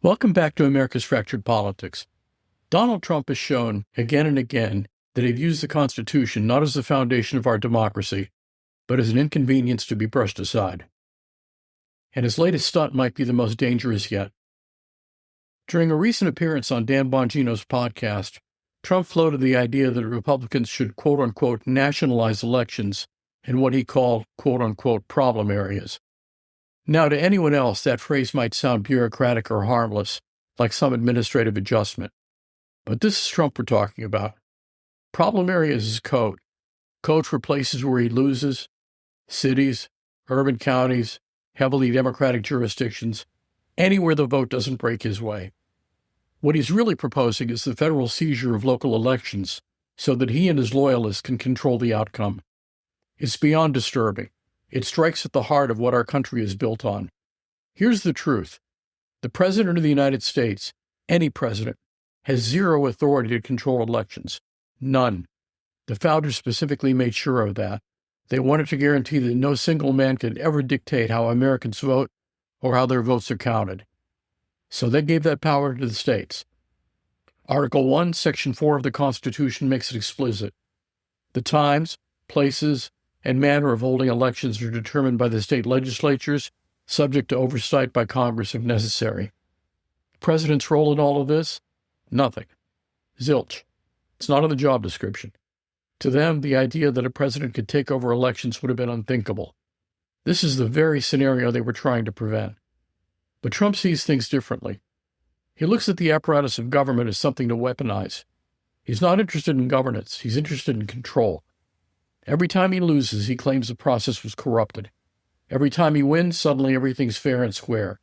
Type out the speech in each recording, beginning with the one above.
Welcome back to America's Fractured Politics. Donald Trump has shown again and again that he views the Constitution not as the foundation of our democracy, but as an inconvenience to be brushed aside. And his latest stunt might be the most dangerous yet. During a recent appearance on Dan Bongino's podcast, Trump floated the idea that Republicans should quote-unquote nationalize elections in what he called quote-unquote problem areas. Now, to anyone else, that phrase might sound bureaucratic or harmless, like some administrative adjustment. But this is Trump we're talking about. Problem areas is code. Code for places where he loses, cities, urban counties, heavily Democratic jurisdictions, anywhere the vote doesn't break his way. What he's really proposing is the federal seizure of local elections so that he and his loyalists can control the outcome. It's beyond disturbing. It strikes at the heart of what our country is built on. Here's the truth. The President of the United States, any president, has zero authority to control elections. None. The founders specifically made sure of that. They wanted to guarantee that no single man could ever dictate how Americans vote or how their votes are counted. So they gave that power to the states. Article 1, Section 4 of the Constitution makes it explicit. The times, places, and manner of holding elections are determined by the state legislatures, subject to oversight by Congress if necessary. The president's role in all of this? Nothing. Zilch. It's not in the job description. To them, the idea that a president could take over elections would have been unthinkable. This is the very scenario they were trying to prevent. But Trump sees things differently. He looks at the apparatus of government as something to weaponize. He's not interested in governance. He's interested in control. Every time he loses, he claims the process was corrupted. Every time he wins, suddenly everything's fair and square.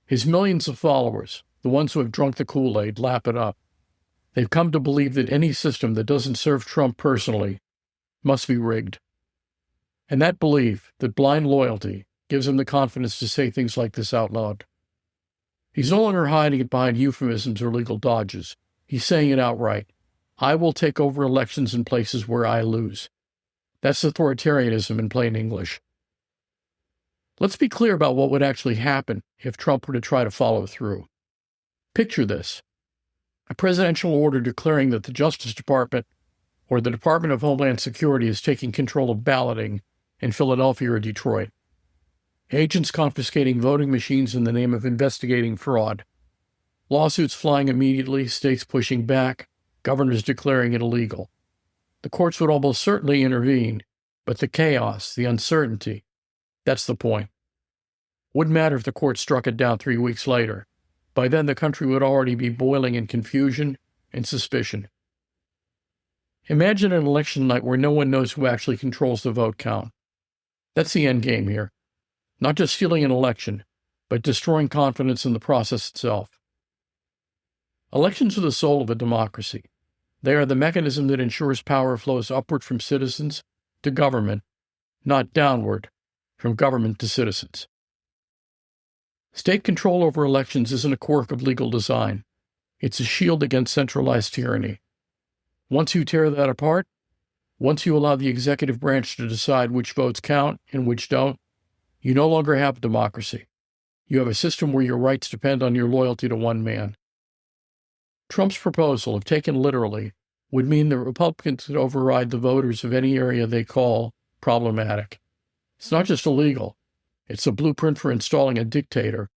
His millions of followers, the ones who have drunk the Kool-Aid, lap it up. They've come to believe that any system that doesn't serve Trump personally must be rigged. And that belief, that blind loyalty, gives him the confidence to say things like this out loud. He's no longer hiding it behind euphemisms or legal dodges. He's saying it outright. I will take over elections in places where I lose. That's authoritarianism in plain English. Let's be clear about what would actually happen if Trump were to try to follow through. Picture this. A presidential order declaring that the Justice Department or the Department of Homeland Security is taking control of balloting in Philadelphia or Detroit. Agents confiscating voting machines in the name of investigating fraud. Lawsuits flying immediately, states pushing back, governors declaring it illegal. The courts would almost certainly intervene, but the chaos, the uncertainty, that's the point. Wouldn't matter if the court struck it down 3 weeks later. By then, the country would already be boiling in confusion and suspicion. Imagine an election night where no one knows who actually controls the vote count. That's the end game here. Not just stealing an election, but destroying confidence in the process itself. Elections are the soul of a democracy. They are the mechanism that ensures power flows upward from citizens to government, not downward from government to citizens. State control over elections isn't a quirk of legal design. It's a shield against centralized tyranny. Once you tear that apart, once you allow the executive branch to decide which votes count and which don't, you no longer have a democracy. You have a system where your rights depend on your loyalty to one man. Trump's proposal, if taken literally, would mean that Republicans could override the voters of any area they call problematic. It's not just illegal. It's a blueprint for installing a dictator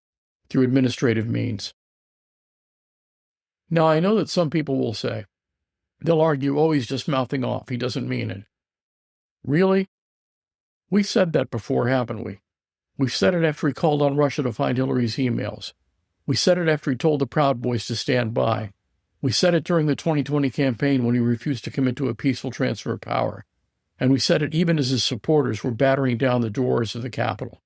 through administrative means. Now, I know that some people will say, they'll argue, oh, he's just mouthing off. He doesn't mean it. Really? We've said that before, haven't we? We've said it after he called on Russia to find Hillary's emails. We said it after he told the Proud Boys to stand by. We said it during the 2020 campaign when he refused to commit to a peaceful transfer of power. And we said it even as his supporters were battering down the doors of the Capitol.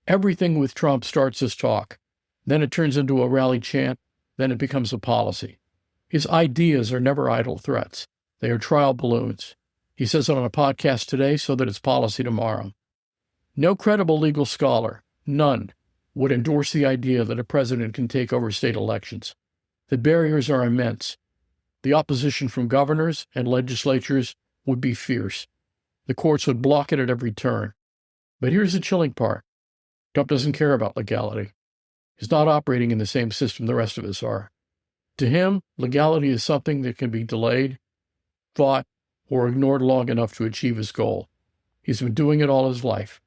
Everything with Trump starts as talk. Then it turns into a rally chant. Then it becomes a policy. His ideas are never idle threats. They are trial balloons. He says it on a podcast today so that it's policy tomorrow. No credible legal scholar, none, would endorse the idea that a president can take over state elections. The barriers are immense. The opposition from governors and legislatures would be fierce. The courts would block it at every turn. But here's the chilling part. Trump doesn't care about legality. He's not operating in the same system the rest of us are. To him, legality is something that can be delayed, fought, or ignored long enough to achieve his goal. He's been doing it all his life.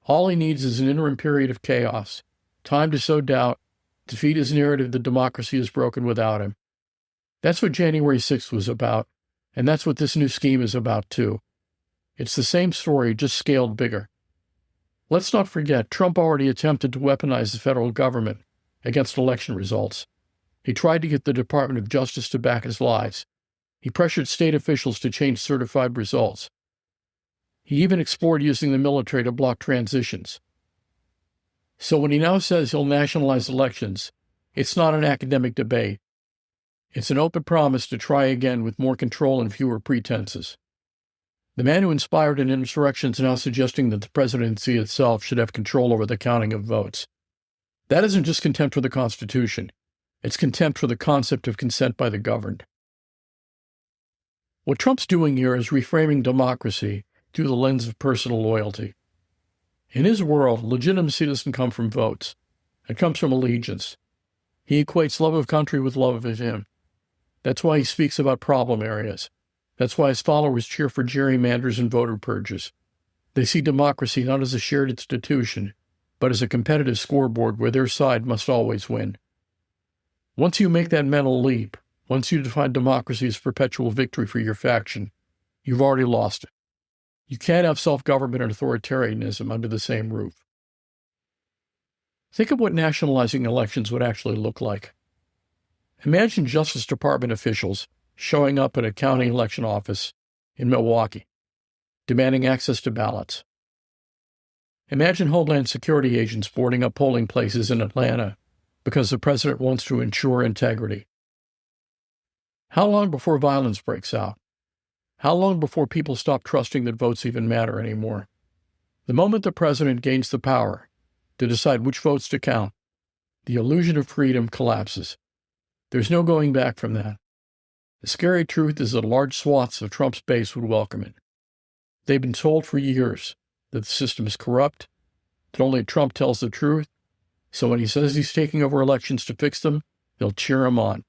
All he needs is an interim period of chaos, time to sow doubt, defeat his narrative that democracy is broken without him. That's what January 6th was about, and that's what this new scheme is about too. It's the same story, just scaled bigger. Let's not forget, Trump already attempted to weaponize the federal government against election results. He tried to get the Department of Justice to back his lies. He pressured state officials to change certified results. He even explored using the military to block transitions. So when he now says he'll nationalize elections, it's not an academic debate. It's an open promise to try again with more control and fewer pretenses. The man who inspired an insurrection is now suggesting that the presidency itself should have control over the counting of votes. That isn't just contempt for the Constitution. It's contempt for the concept of consent by the governed. What Trump's doing here is reframing democracy through the lens of personal loyalty. In his world, legitimacy doesn't come from votes. It comes from allegiance. He equates love of country with love of him. That's why he speaks about problem areas. That's why his followers cheer for gerrymanders and voter purges. They see democracy not as a shared institution, but as a competitive scoreboard where their side must always win. Once you make that mental leap, once you define democracy as perpetual victory for your faction, you've already lost it. You can't have self-government and authoritarianism under the same roof. Think of what nationalizing elections would actually look like. Imagine Justice Department officials showing up at a county election office in Milwaukee, demanding access to ballots. Imagine Homeland Security agents boarding up polling places in Atlanta because the president wants to ensure integrity. How long before violence breaks out? How long before people stop trusting that votes even matter anymore? The moment the president gains the power to decide which votes to count, the illusion of freedom collapses. There's no going back from that. The scary truth is that large swaths of Trump's base would welcome it. They've been told for years that the system is corrupt, that only Trump tells the truth, so when he says he's taking over elections to fix them, they'll cheer him on.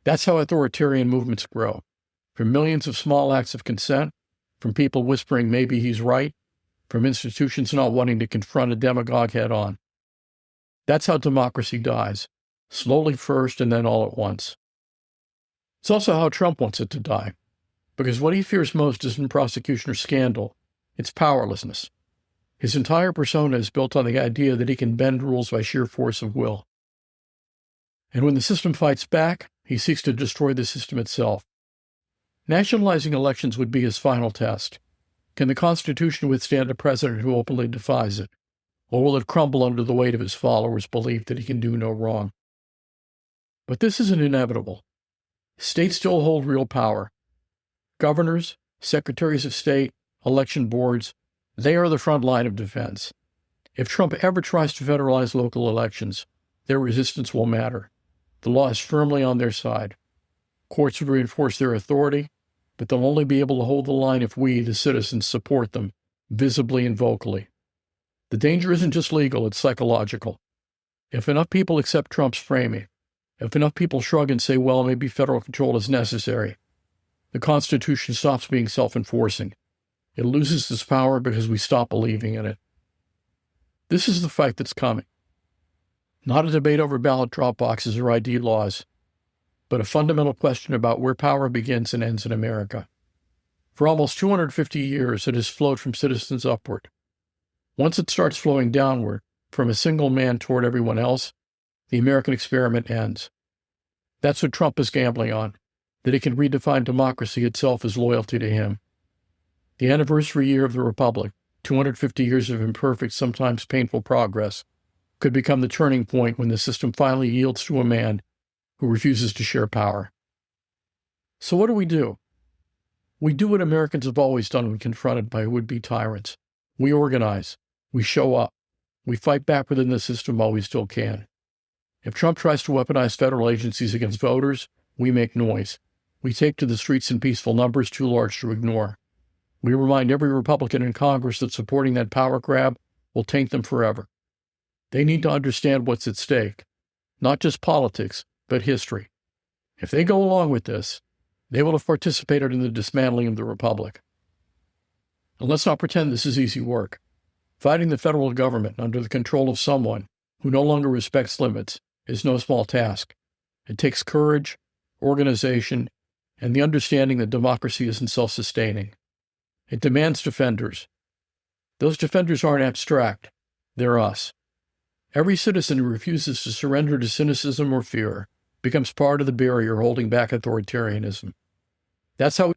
That's how authoritarian movements grow. From millions of small acts of consent, from people whispering maybe he's right, from institutions not wanting to confront a demagogue head on. That's how democracy dies, slowly first and then all at once. It's also how Trump wants it to die, because what he fears most isn't prosecution or scandal, it's powerlessness. His entire persona is built on the idea that he can bend rules by sheer force of will. And when the system fights back, he seeks to destroy the system itself. Nationalizing elections would be his final test. Can the Constitution withstand a president who openly defies it? Or will it crumble under the weight of his followers' belief that he can do no wrong? But this isn't inevitable. States still hold real power. Governors, secretaries of state, election boards, they are the front line of defense. If Trump ever tries to federalize local elections, their resistance will matter. The law is firmly on their side. Courts would reinforce their authority, but they'll only be able to hold the line if we, the citizens, support them, visibly and vocally. The danger isn't just legal, it's psychological. If enough people accept Trump's framing, if enough people shrug and say, well, maybe federal control is necessary, the Constitution stops being self-enforcing. It loses its power because we stop believing in it. This is the fight that's coming. Not a debate over ballot drop boxes or ID laws, but a fundamental question about where power begins and ends in America. For almost 250 years, it has flowed from citizens upward. Once it starts flowing downward, from a single man toward everyone else, the American experiment ends. That's what Trump is gambling on, that he can redefine democracy itself as loyalty to him. The anniversary year of the Republic, 250 years of imperfect, sometimes painful progress, could become the turning point when the system finally yields to a man who refuses to share power. So what do? We do what Americans have always done when confronted by would-be tyrants. We organize. We show up. We fight back within the system while we still can. If Trump tries to weaponize federal agencies against voters, we make noise. We take to the streets in peaceful numbers too large to ignore. We remind every Republican in Congress that supporting that power grab will taint them forever. They need to understand what's at stake, not just politics, but history. If they go along with this, they will have participated in the dismantling of the republic. And let's not pretend this is easy work. Fighting the federal government under the control of someone who no longer respects limits is no small task. It takes courage, organization, and the understanding that democracy isn't self-sustaining. It demands defenders. Those defenders aren't abstract. They're us. Every citizen who refuses to surrender to cynicism or fear becomes part of the barrier holding back authoritarianism. That's how.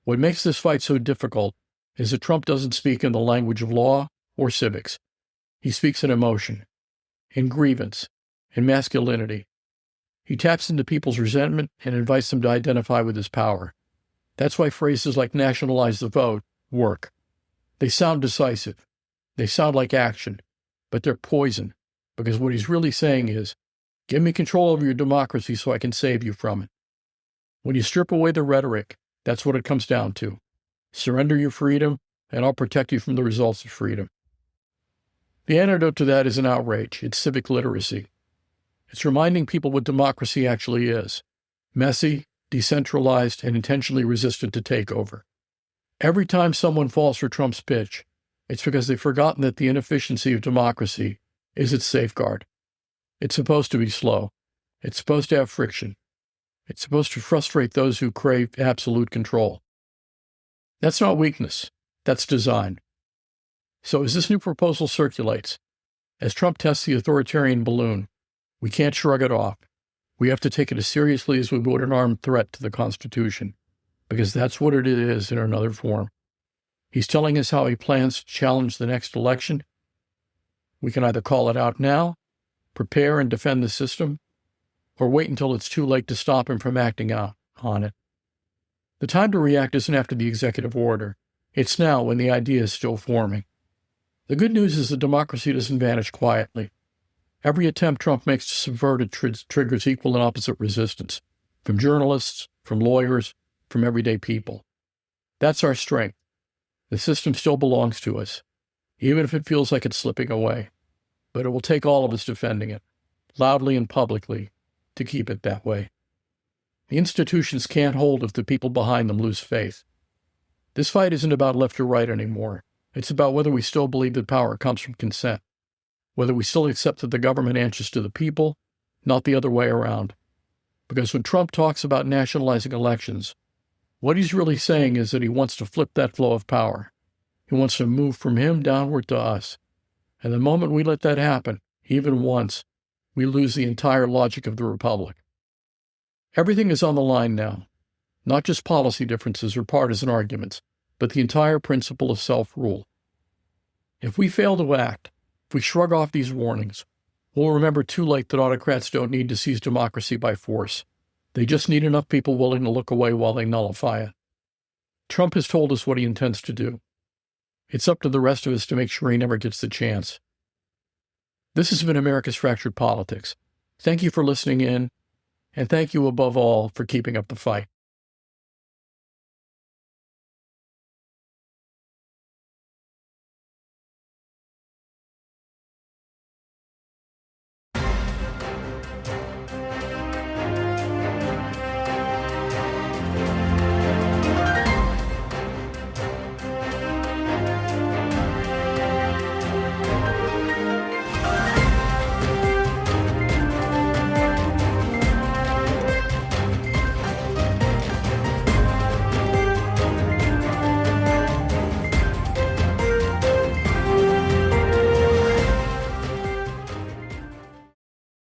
What makes this fight so difficult is that Trump doesn't speak in the language of law or civics. He speaks in emotion, in grievance, in masculinity. He taps into people's resentment and invites them to identify with his power. That's why phrases like nationalize the vote work. They sound decisive. They sound like action, but they're poison, because what he's really saying is, give me control over your democracy so I can save you from it. When you strip away the rhetoric, that's what it comes down to. Surrender your freedom, and I'll protect you from the results of freedom. The antidote to that is an outrage. It's civic literacy. It's reminding people what democracy actually is: messy, decentralized, and intentionally resistant to takeover. Every time someone falls for Trump's pitch, it's because they've forgotten that the inefficiency of democracy is its safeguard. It's supposed to be slow. It's supposed to have friction. It's supposed to frustrate those who crave absolute control. That's not weakness. That's design. So as this new proposal circulates, as Trump tests the authoritarian balloon, we can't shrug it off. We have to take it as seriously as we would an armed threat to the Constitution, because that's what it is in another form. He's telling us how he plans to challenge the next election. We can either call it out now, prepare and defend the system, or wait until it's too late to stop him from acting out on it. The time to react isn't after the executive order. It's now, when the idea is still forming. The good news is that democracy doesn't vanish quietly. Every attempt Trump makes to subvert it triggers equal and opposite resistance, from journalists, from lawyers, from everyday people. That's our strength. The system still belongs to us, even if it feels like it's slipping away. But it will take all of us defending it, loudly and publicly, to keep it that way. The institutions can't hold if the people behind them lose faith. This fight isn't about left or right anymore. It's about whether we still believe that power comes from consent, whether we still accept that the government answers to the people, not the other way around. Because when Trump talks about nationalizing elections, what he's really saying is that he wants to flip that flow of power. He wants to move from him downward to us. And the moment we let that happen, even once, we lose the entire logic of the republic. Everything is on the line now, not just policy differences or partisan arguments, but the entire principle of self-rule. If we fail to act, if we shrug off these warnings, we'll remember too late that autocrats don't need to seize democracy by force. They just need enough people willing to look away while they nullify it. Trump has told us what he intends to do. It's up to the rest of us to make sure he never gets the chance. This has been America's Fractured Politics. Thank you for listening in, and thank you above all for keeping up the fight.